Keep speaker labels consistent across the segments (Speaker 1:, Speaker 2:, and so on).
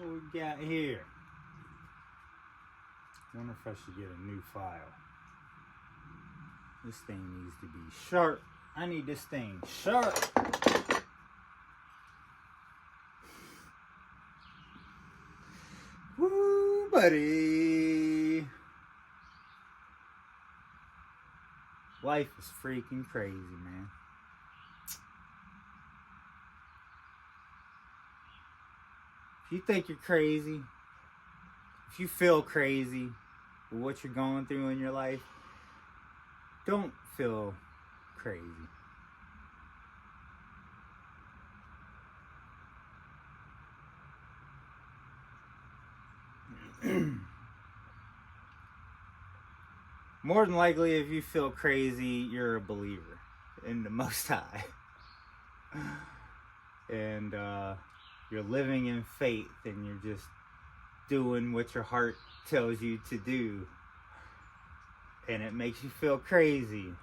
Speaker 1: What we got here? Wonder if I should get a new file. This thing needs to be sharp. I need this thing sharp. Woo, buddy. Life is freaking crazy, man. If you think you're crazy, if you feel crazy with what you're going through in your life, don't feel crazy. More than likely, if you feel crazy, you're a believer in the Most High. And you're living in faith, and you're just doing what your heart tells you to do. And it makes you feel crazy.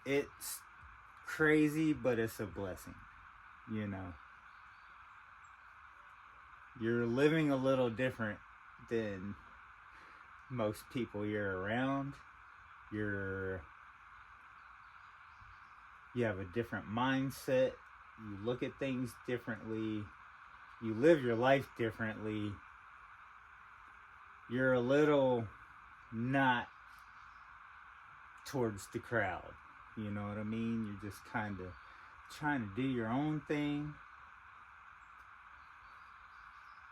Speaker 1: It's crazy, but it's a blessing, you know. You're living a little different than most people you're around. You have a different mindset. You look at things differently. You live your life differently. You're a little not towards the crowd. You know what I mean? You're just kind of trying to do your own thing.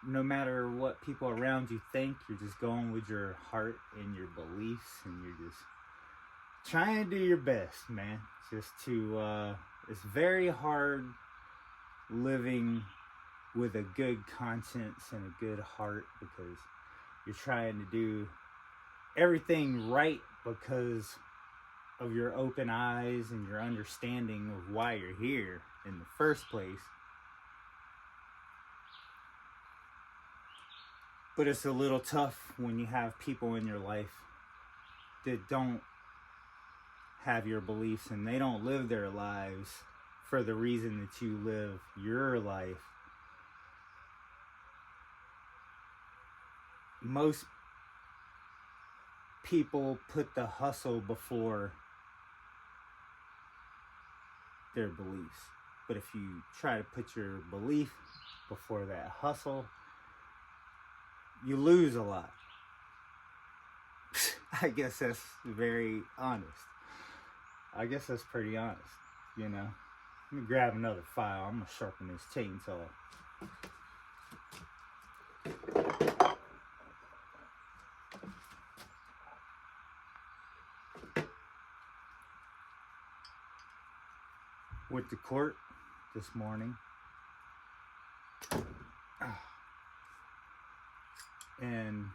Speaker 1: No matter what people around you think, you're just going with your heart and your beliefs, and you're just trying to do your best, man. Just to, it's very hard living with a good conscience and a good heart, because you're trying to do everything right because of your open eyes and your understanding of why you're here in the first place. But it's a little tough when you have people in your life that don't have your beliefs, and they don't live their lives for the reason that you live your life. Most people put the hustle before their beliefs. But if you try to put your belief before that hustle, you lose a lot. I guess that's very honest. I guess that's pretty honest, you know. Let me grab another file. I'm going to sharpen this chainsaw. Went to court this morning. And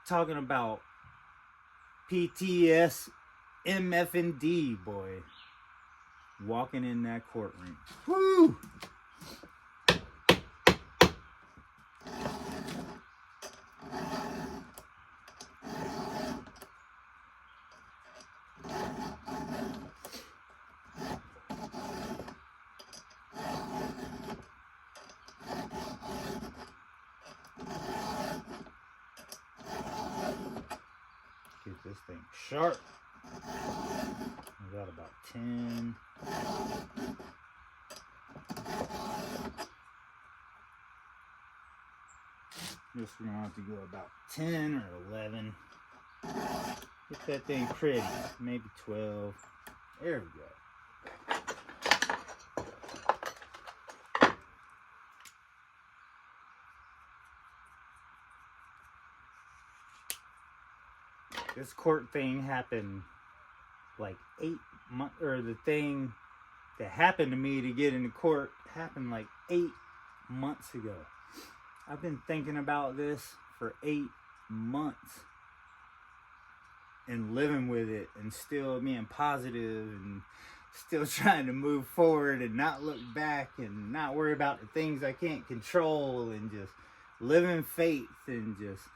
Speaker 1: talking about PTS MF&D, boy. Walking in that courtroom. Woo! Get this thing sharp. We got about 10. Guess we're gonna have to go about 10 or 11. Get that thing pretty. Maybe 12. There we go. This court thing happened like 8 months, or the thing that happened to me to get into court happened like 8 months ago. I've been thinking about this for 8 months and living with it, and still being positive and still trying to move forward and not look back and not worry about the things I can't control, and just live in faith and just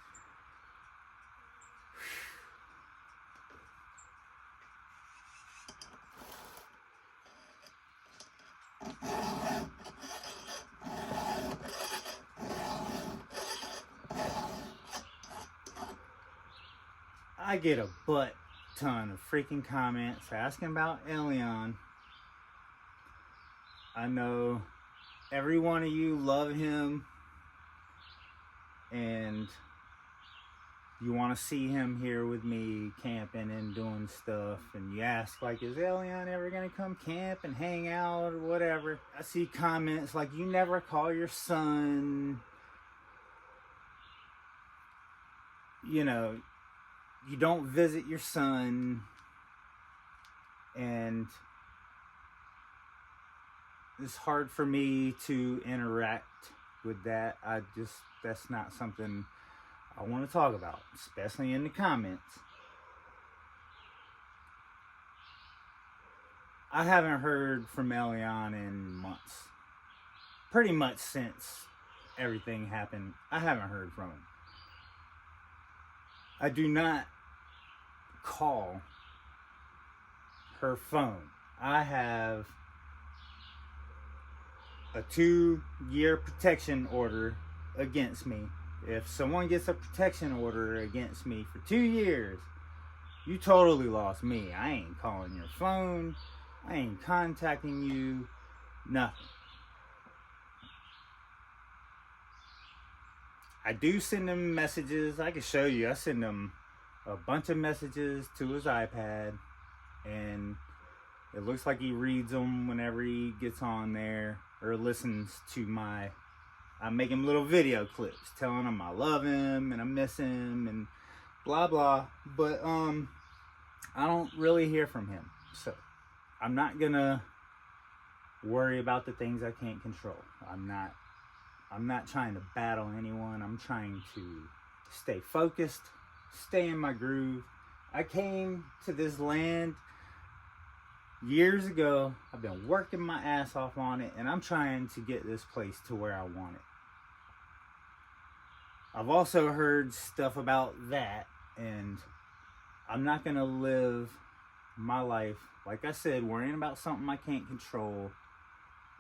Speaker 1: I get a butt ton of freaking comments asking about Elion. I know every one of you love him and you want to see him here with me camping and doing stuff, and you ask like, is Elion ever gonna come camp and hang out or whatever? I see comments like, you never call your son, you know, you don't visit your son, and it's hard for me to interact with that. That's not something I want to talk about, especially in the comments. I haven't heard from Elion in months. Pretty much since everything happened, I haven't heard from him. I do not call her phone. I have a 2-year protection order against me. If someone gets a protection order against me for 2 years, you totally lost me. I ain't calling your phone. I ain't contacting you. Nothing. I do send him messages. I can show you. I send him a bunch of messages to his iPad, and it looks like he reads them whenever he gets on there or listens to my... I make him little video clips telling him I love him and I miss him and blah blah. But I don't really hear from him, so I'm not gonna worry about the things I can't control. I'm not trying to battle anyone. I'm trying to stay focused, stay in my groove. I came to this land years ago. I've been working my ass off on it, and I'm trying to get this place to where I want it. I've also heard stuff about that, and I'm not going to live my life, like I said, worrying about something I can't control,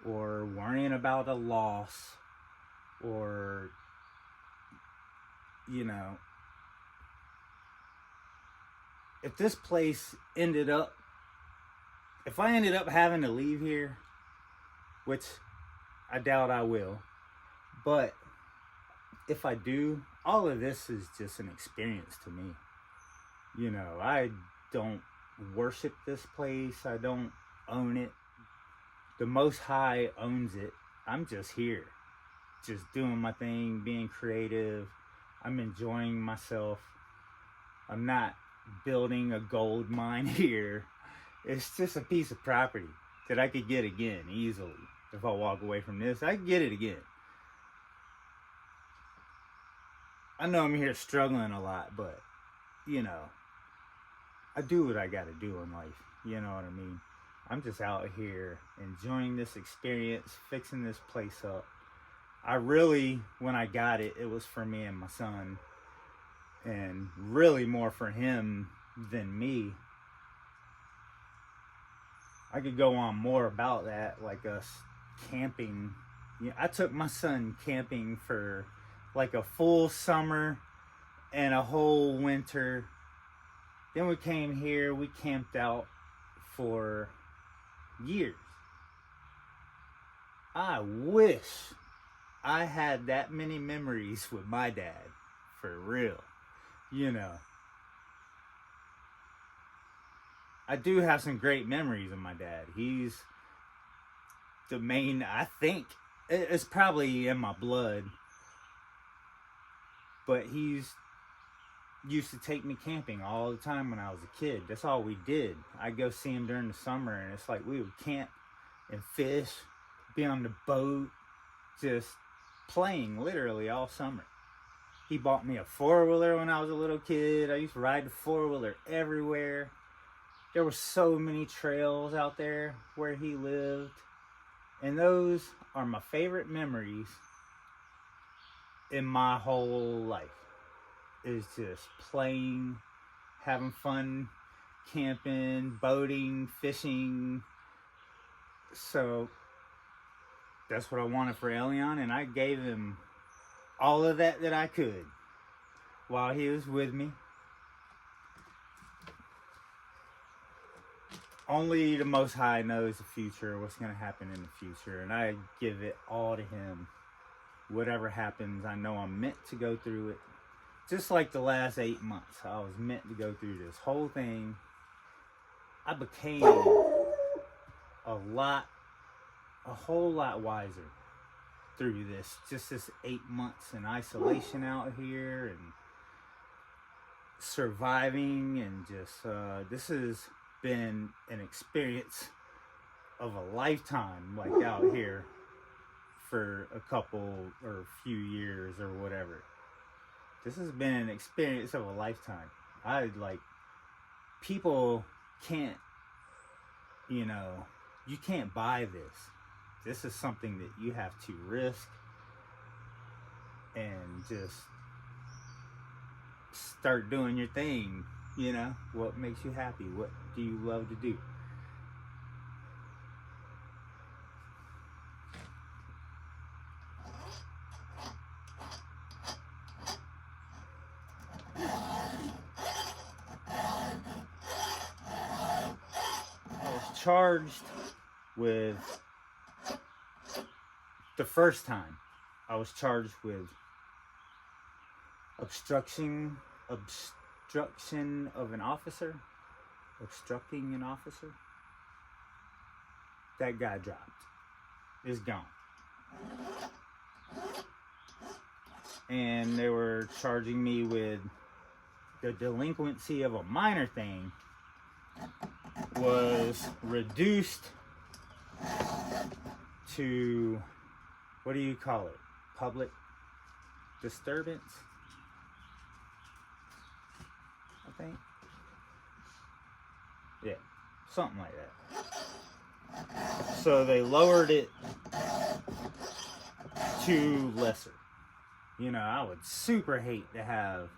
Speaker 1: or worrying about a loss, or, you know, if this place ended up, if I ended up having to leave here, which I doubt I will, but if I do, all of this is just an experience to me. You know, I don't worship this place. I don't own it. The Most High owns it. I'm just here, just doing my thing, being creative. I'm enjoying myself. I'm not building a gold mine here. It's just a piece of property that I could get again easily. If I walk away from this, I can get it again. I know I'm here struggling a lot, but, you know, I do what I gotta do in life. You know what I mean? I'm just out here enjoying this experience, fixing this place up. I really, when I got it, it was for me and my son. And really more for him than me. I could go on more about that, like us camping. Yeah, I took my son camping for like a full summer and a whole winter. Then we came here, we camped out for years. I wish I had that many memories with my dad, for real. You know, I do have some great memories of my dad. He's the main, I think, it's probably in my blood, but he's used to take me camping all the time when I was a kid. That's all we did. I'd go see him during the summer, and it's like we would camp and fish, be on the boat, just playing literally all summer. He bought me a four-wheeler when I was a little kid. I used to ride the four-wheeler everywhere. There were so many trails out there where he lived. And those are my favorite memories in my whole life. Is just playing, having fun, camping, boating, fishing. So that's what I wanted for Elion, and I gave him all of that I could while he was with me. only the Most High knows the future, what's going to happen in the future, and I give it all to Him. Whatever happens, I know I'm meant to go through it. Just like the last 8 months, I was meant to go through this whole thing. I became a whole lot wiser through this 8 months in isolation out here and surviving, and just this has been an experience of a lifetime, like out here for a couple or few years or whatever. This has been an experience of a lifetime. People can't, you can't buy this. This is something that you have to risk and just start doing your thing. What makes you happy? What do you love to do? I was charged with, the first time, I was charged with obstruction of an officer, obstructing an officer. That guy dropped. Is gone. And they were charging me with the delinquency of a minor thing was reduced to, what do you call it? Public disturbance, I think. Yeah, something like that. So they lowered it to lesser. I would super hate to have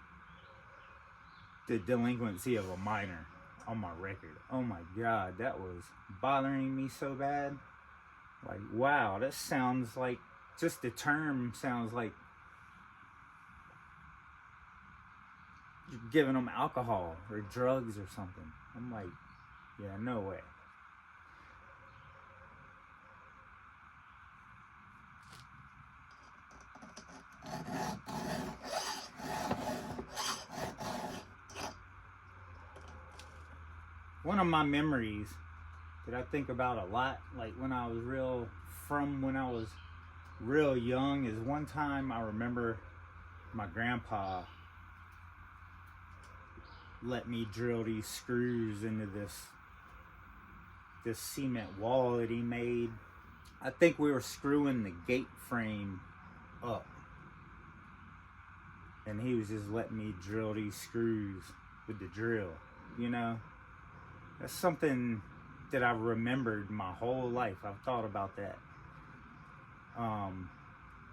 Speaker 1: the delinquency of a minor on my record. Oh my God, that was bothering me so bad. Like, wow, that sounds like, just the term sounds like you're giving them alcohol or drugs or something. I'm like, yeah, no way. One of my memories that I think about a lot, like when I was real young, is one time I remember my grandpa let me drill these screws into this cement wall that he made. I think we were screwing the gate frame up, and he was just letting me drill these screws with the drill. That's something that I've remembered my whole life. I've thought about that.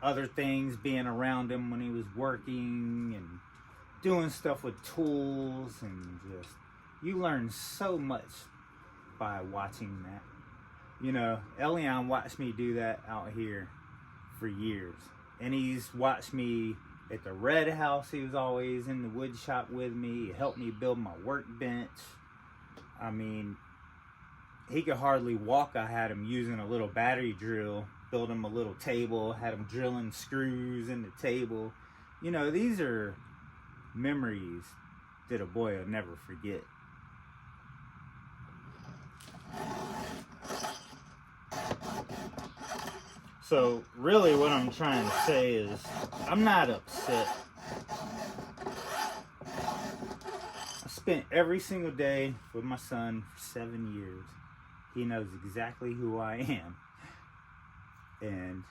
Speaker 1: Other things, being around him when he was working and doing stuff with tools, and just, you learn so much by watching that. Elion watched me do that out here for years, and he's watched me at the red house. He was always in the wood shop with me. He helped me build my workbench. I mean, he could hardly walk. I had him using a little battery drill, build him a little table, had him drilling screws in the table. These are memories that a boy will never forget. So really what I'm trying to say is, I'm not upset. I spent every single day with my son for 7 years. He knows exactly who I am. And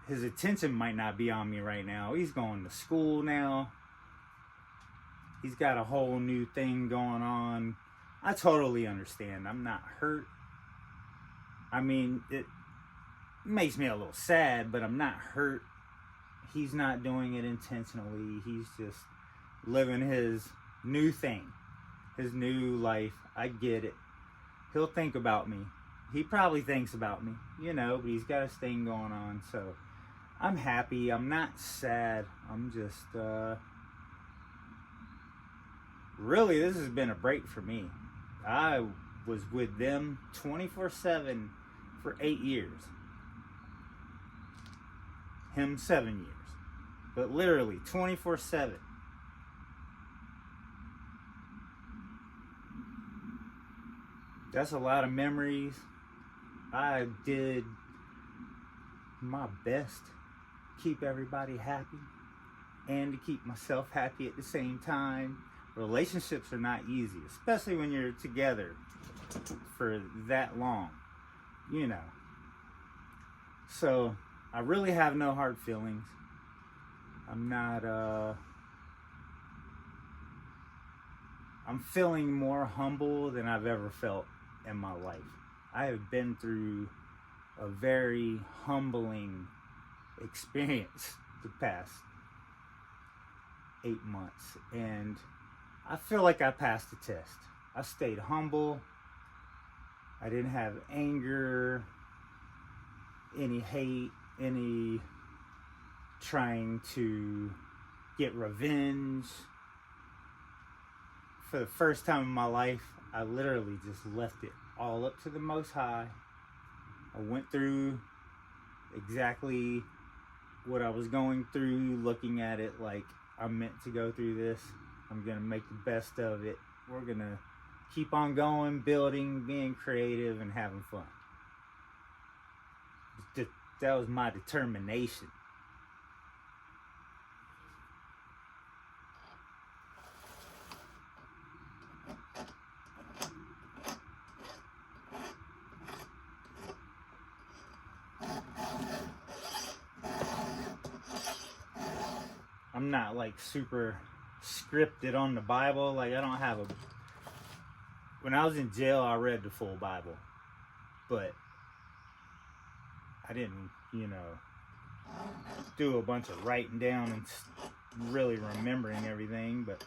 Speaker 1: his attention might not be on me right now. He's going to school now. He's got a whole new thing going on. I totally understand. I'm not hurt. I mean, it makes me a little sad, but I'm not hurt. He's not doing it intentionally. He's just living his new thing, his new life. I get it. He'll think about me. He probably thinks about me, but he's got his thing going on. So I'm happy. I'm not sad. I'm just, really, this has been a break for me. I was with them 24/7 for 8 years. Him 7 years. But literally 24/7. That's a lot of memories. I did my best to keep everybody happy and to keep myself happy at the same time. Relationships are not easy, especially when you're together for that long, you know. So I really have no hard feelings. I'm not, I'm feeling more humble than I've ever felt in my life. I have been through a very humbling experience the past 8 months, and I feel like I passed the test. I stayed humble. I didn't have anger, any hate, any trying to get revenge. For the first time in my life, I literally just left it all up to the Most High. I went through exactly what I was going through, looking at it like I'm meant to go through this. I'm going to make the best of it. We're going to keep on going, building, being creative, and having fun. That was my determination. I'm not like super scripted on the Bible. Like, I don't have a... When I was in jail, I read the full Bible. But I didn't, do a bunch of writing down and really remembering everything. But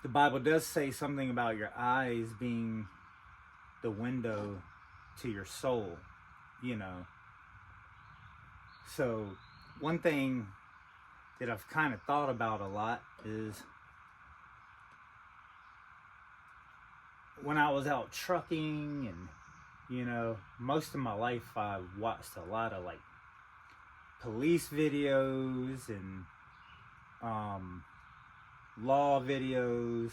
Speaker 1: the Bible does say something about your eyes being the window to your soul, So one thing that I've kind of thought about a lot is when I was out trucking and, most of my life I watched a lot of like police videos and law videos,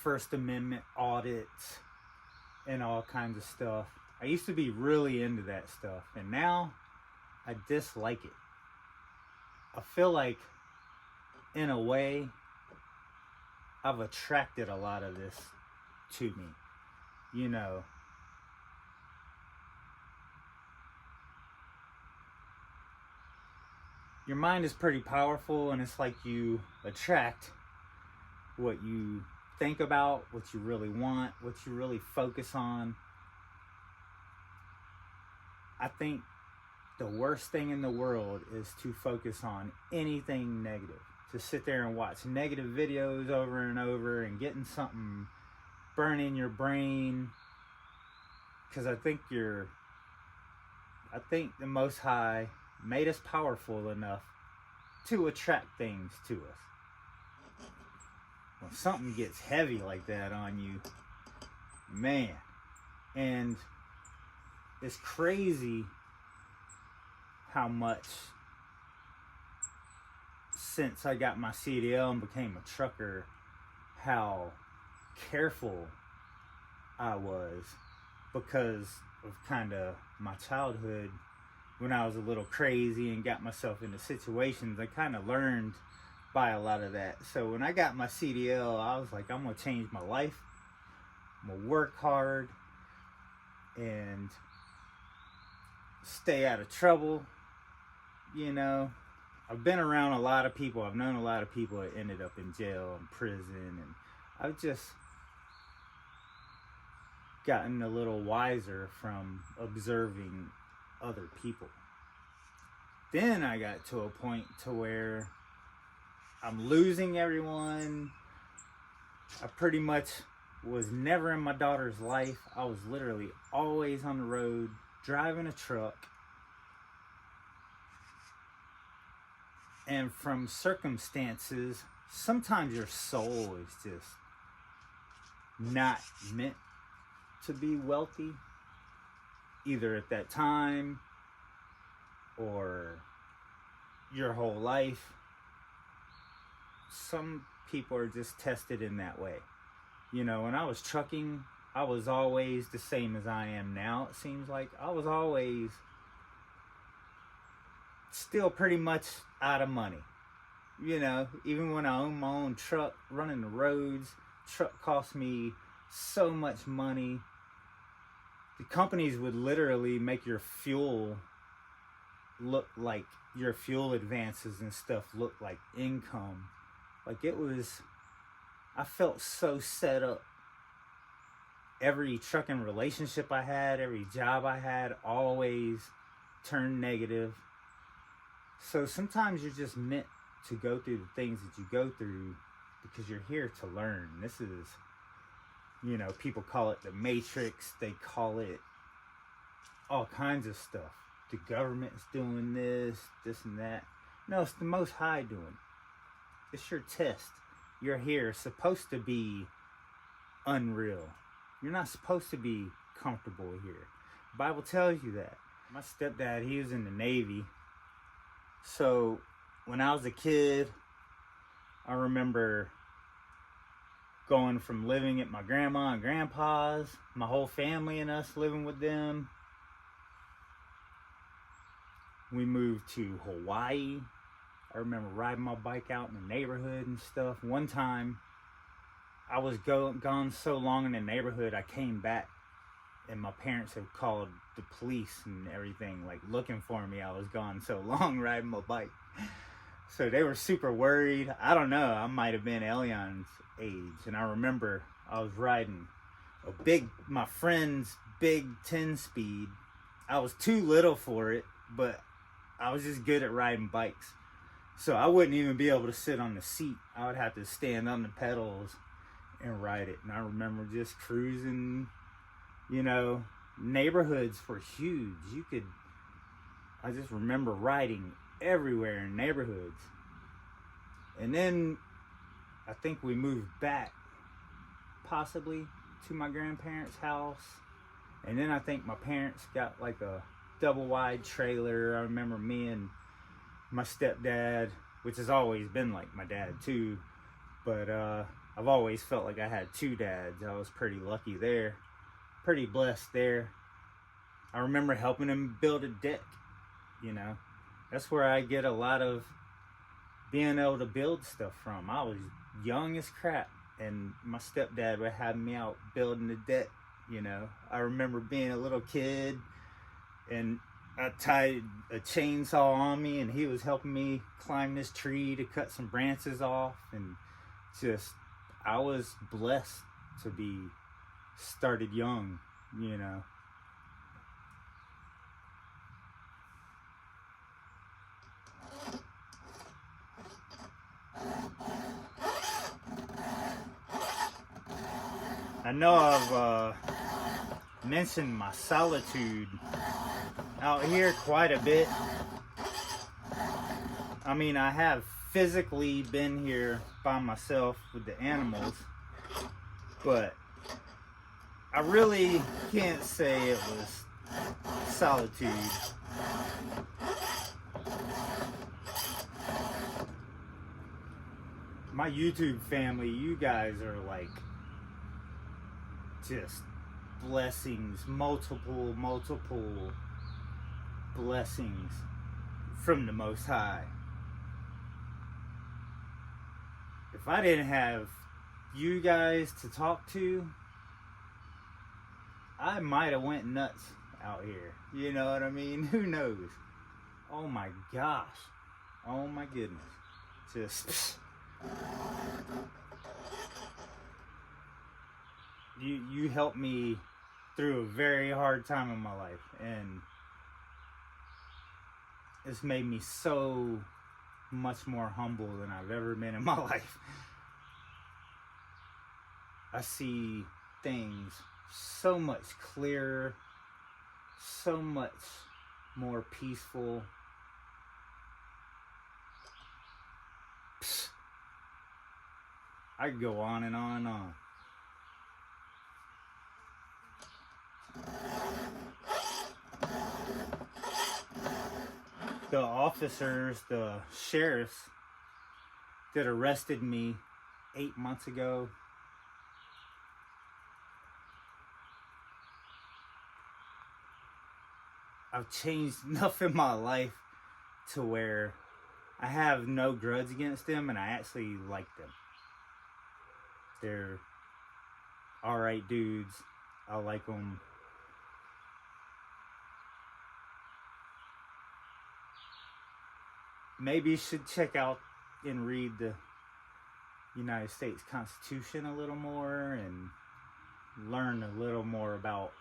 Speaker 1: First Amendment audits and all kinds of stuff. I used to be really into that stuff, and now I dislike it. I feel like, in a way, I've attracted a lot of this to me. Your mind is pretty powerful, and it's like you attract what you think about, what you really want, what you really focus on. I think the worst thing in the world is to focus on anything negative. To sit there and watch negative videos over and over and getting something burning your brain. Because I think the Most High made us powerful enough to attract things to us. When something gets heavy like that on you, man, and it's crazy how much since I got my CDL and became a trucker, how careful I was because of kind of my childhood. When I was a little crazy and got myself into situations, I kind of learned by a lot of that. So when I got my CDL, I was like, I'm going to change my life. I'm going to work hard and stay out of trouble. I've been around a lot of people. I've known a lot of people that ended up in jail and prison, and I've just gotten a little wiser from observing other people. Then I got to a point to where I'm losing everyone. I pretty much was never in my daughter's life. I was literally always on the road, driving a truck. And from circumstances, sometimes your soul is just not meant to be wealthy, either at that time or your whole life. Some people are just tested in that way. You know, when I was trucking, I was always the same as I am now, it seems like. I was always still pretty much out of money. You know, even when I owned my own truck, running the roads, truck cost me so much money. The companies would literally make your fuel look like your fuel advances and stuff look like income. Like it was, I felt so set up. Every trucking relationship I had, every job I had, always turned negative. So sometimes you're just meant to go through the things that you go through because you're here to learn. This is, you know, people call it the Matrix. They call it all kinds of stuff. The government's doing this and that. No, it's the Most High doing it. It's your test. You're here. It's supposed to be unreal. You're not supposed to be comfortable here. The Bible tells you that. My stepdad, he was in the Navy. So when I was a kid, I remember going from living at my grandma and grandpa's, my whole family and us living with them. We moved to Hawaii. I remember riding my bike out in the neighborhood and stuff. One time, I was gone so long in the neighborhood, I came back and my parents had called the police and everything, like looking for me. I was gone so long riding my bike. So they were super worried. I don't know, I might have been Elion's age. And I remember I was riding my friend's big 10-speed. I was too little for it, but I was just good at riding bikes. So I wouldn't even be able to sit on the seat. I would have to stand on the pedals and ride it. And I remember just cruising, you know, neighborhoods were huge. I just remember riding everywhere in neighborhoods. And then I think we moved back possibly to my grandparents' house. And then I think my parents got like a double wide trailer. I remember me and my stepdad, which has always been like my dad too, but I've always felt like I had two dads. I was pretty lucky there, pretty blessed there. I remember helping him build a deck. You know, that's where I get a lot of being able to build stuff from. I was young as crap, and my stepdad would have me out building the deck. You know, I remember being a little kid, and I tied a chainsaw on me, and he was helping me climb this tree to cut some branches off. And just, I was blessed to be started young, you know. I know I've mentioned my solitude out here quite a bit. I mean, I have physically been here by myself with the animals, but I really can't say it was solitude. My YouTube family, you guys are like just blessings, multiple blessings from the Most High. If I didn't have you guys to talk to, I might have went nuts out here. You know what I mean? Who knows? Oh my gosh. Oh my goodness. Just you helped me through a very hard time in my life, and it's made me so much more humble than I've ever been in my life. I see things so much clearer, so much more peaceful. I could go on and on and on. the officers, the sheriffs that arrested me 8 months ago, I've changed enough in my life to where I have no grudge against them, and I actually like them. They're alright dudes. I like them. Maybe you should check out and read the United States Constitution a little more and learn a little more about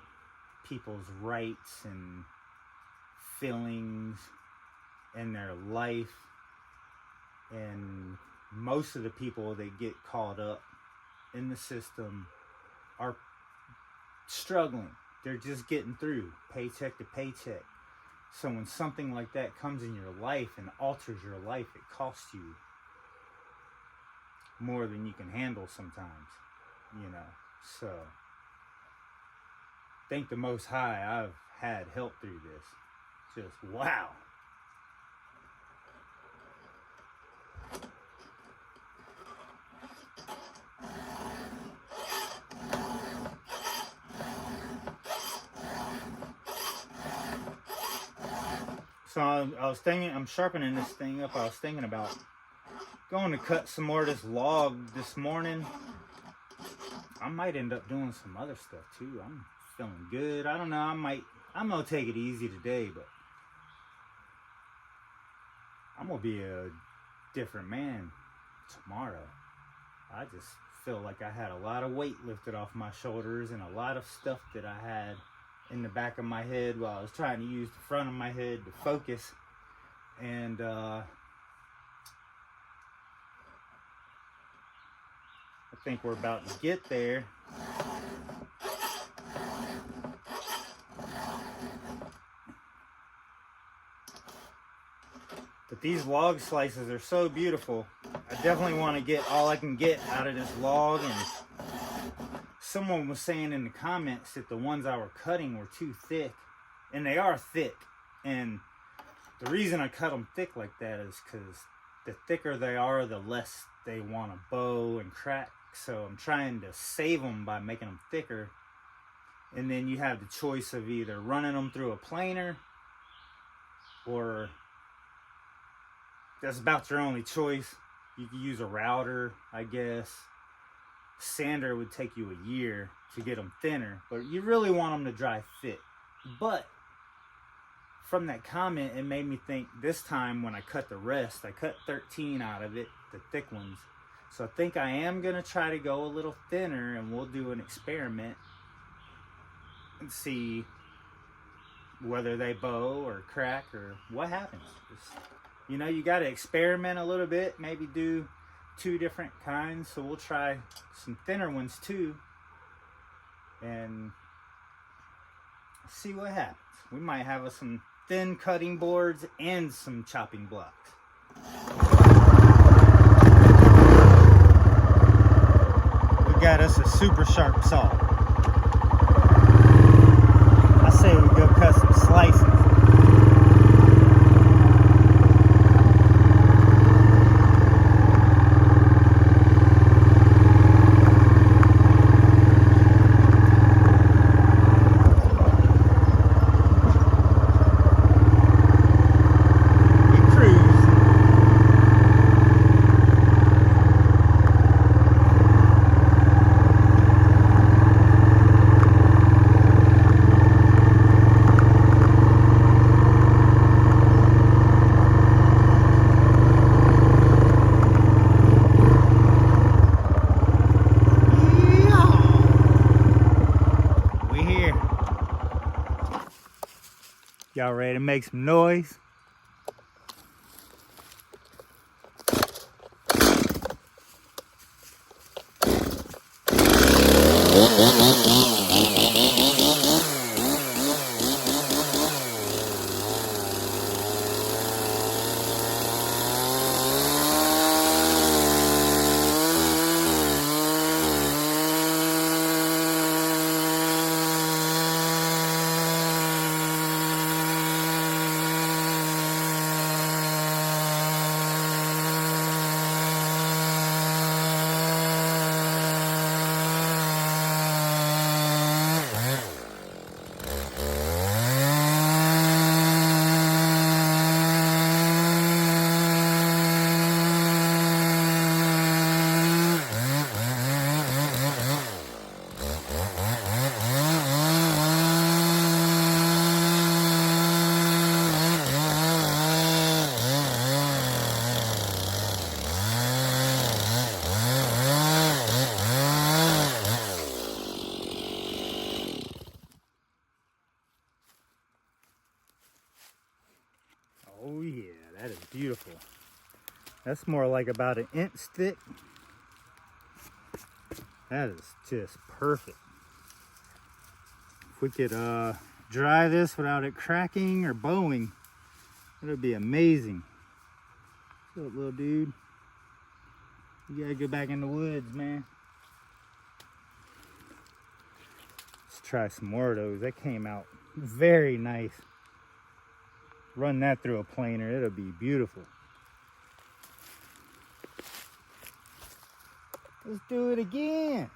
Speaker 1: people's rights and feelings in their life. And most of the people that get caught up in the system are struggling. They're just getting through paycheck to paycheck. So when something like that comes in your life and alters your life, it costs you more than you can handle sometimes, you know. So thank the Most High I've had help through this. Just wow. So I was thinking, I'm sharpening this thing up. I was thinking about going to cut some more of this log this morning. I might end up doing some other stuff too. I'm feeling good. I don't know. I'm gonna take it easy today, but I'm gonna be a different man tomorrow. I just feel like I had a lot of weight lifted off my shoulders and a lot of stuff that I had in the back of my head while I was trying to use the front of my head to focus. And I think we're about to get there. But these log slices are so beautiful. I definitely want to get all I can get out of this log. And someone was saying in the comments that the ones I were cutting were too thick. And they are thick. And the reason I cut them thick like that is because the thicker they are, the less they want to bow and crack. So I'm trying to save them by making them thicker. And then you have the choice of either running them through a planer, or that's about your only choice. You can use a router, I guess. Sander would take you a year to get them thinner, but you really want them to dry thick. But from that comment, it made me think this time when I cut the rest, I cut 13 out of it, the thick ones. So I think I am going to try to go a little thinner, and we'll do an experiment and see whether they bow or crack or what happens. Just, you know, you got to experiment a little bit, maybe do 2 different kinds. So we'll try some thinner ones too and see what happens. We might have some thin cutting boards and some chopping blocks. We got us a super sharp saw. I say we go cut some slices. Y'all ready to make some noise? Oh yeah, that is beautiful. That's more like about an inch thick. That is just perfect. If we could dry this without it cracking or bowing, it would be amazing. What's up, little dude? You gotta go back in the woods, man. Let's try some more of those. That came out very nice. Run that through a planer, it'll be beautiful. Let's do it again.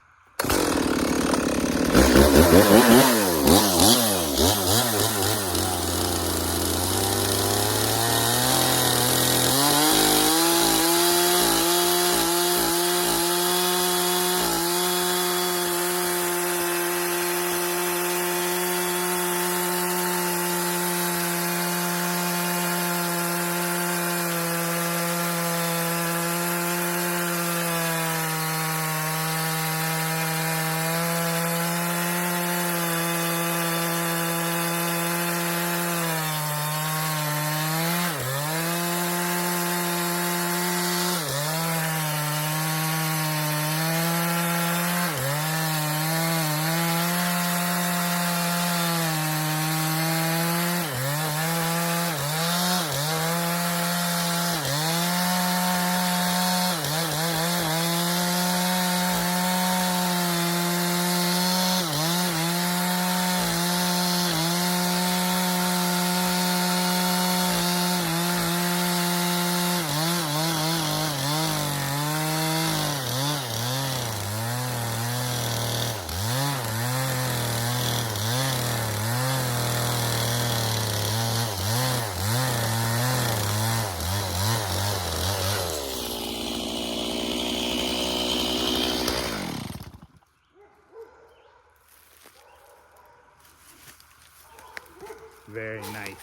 Speaker 1: Very nice.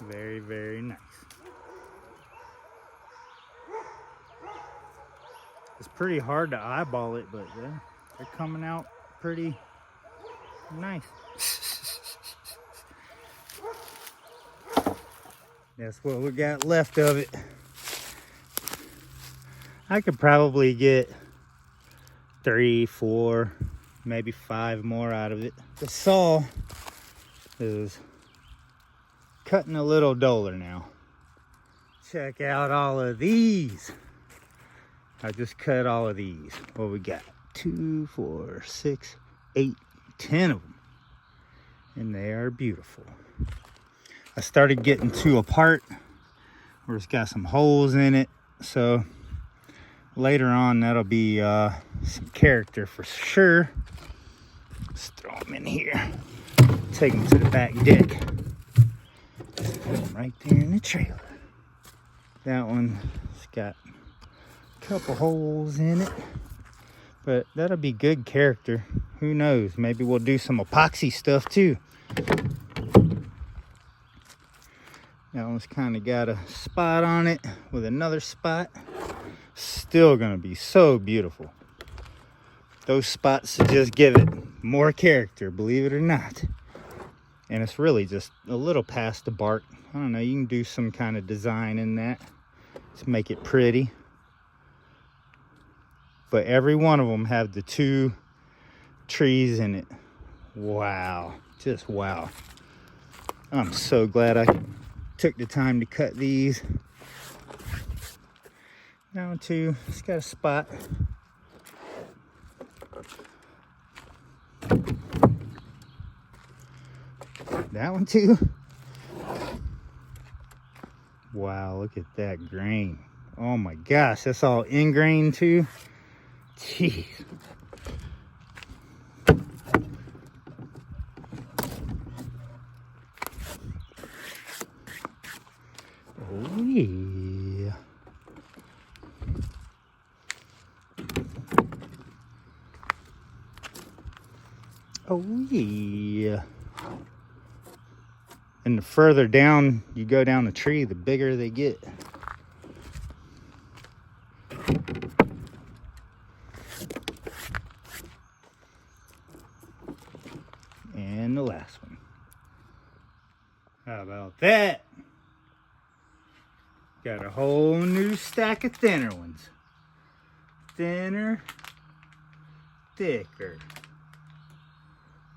Speaker 1: Very, very nice. It's pretty hard to eyeball it, but they're coming out pretty nice. That's what we got left of it. I could probably get 3, 4, maybe 5 more out of it. The saw is cutting a little duller now. Check out all of these. I just cut all of these. What we got? 2, 4, 6, 8, 10 of them. And they are beautiful. I started getting 2 apart where it's got some holes in it. So later on, that'll be some character for sure. Let's throw them in here. Take them to the back deck. Put them right there in the trailer. That one's got a couple holes in it, but that'll be good character. Who knows? Maybe we'll do some epoxy stuff too. That one's kind of got a spot on it with another spot. Still gonna be so beautiful. Those spots just give it more character, believe it or not. And it's really just a little past the bark. I don't know, you can do some kind of design in that to make it pretty. But every one of them have the 2 trees in it. Wow, just wow. I'm so glad I took the time to cut these. That one too, it's got a spot. That one too. Wow, look at that grain. Oh my gosh, that's all ingrain too. Jeez. Oh yeah. Oh yeah. And the further down you go down the tree, the bigger they get. And the last one. How about that? Got a whole new stack of thinner ones. Thinner, thicker.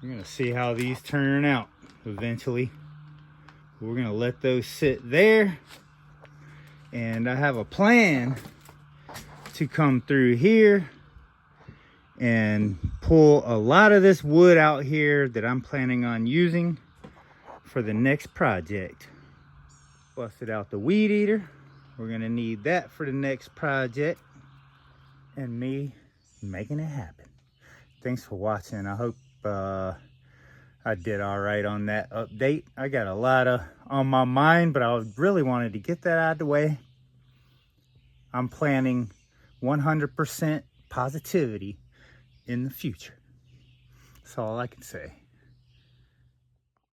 Speaker 1: We're gonna see how these turn out eventually. We're gonna let those sit there. And I have a plan to come through here and pull a lot of this wood out here that I'm planning on using for the next project. Busted out the weed eater. We're gonna need that for the next project. And me making it happen. Thanks for watching. I hope I did all right on that update. I got a lot on my mind, but I really wanted to get that out of the way. I'm planning 100% positivity in the future. That's all I can say.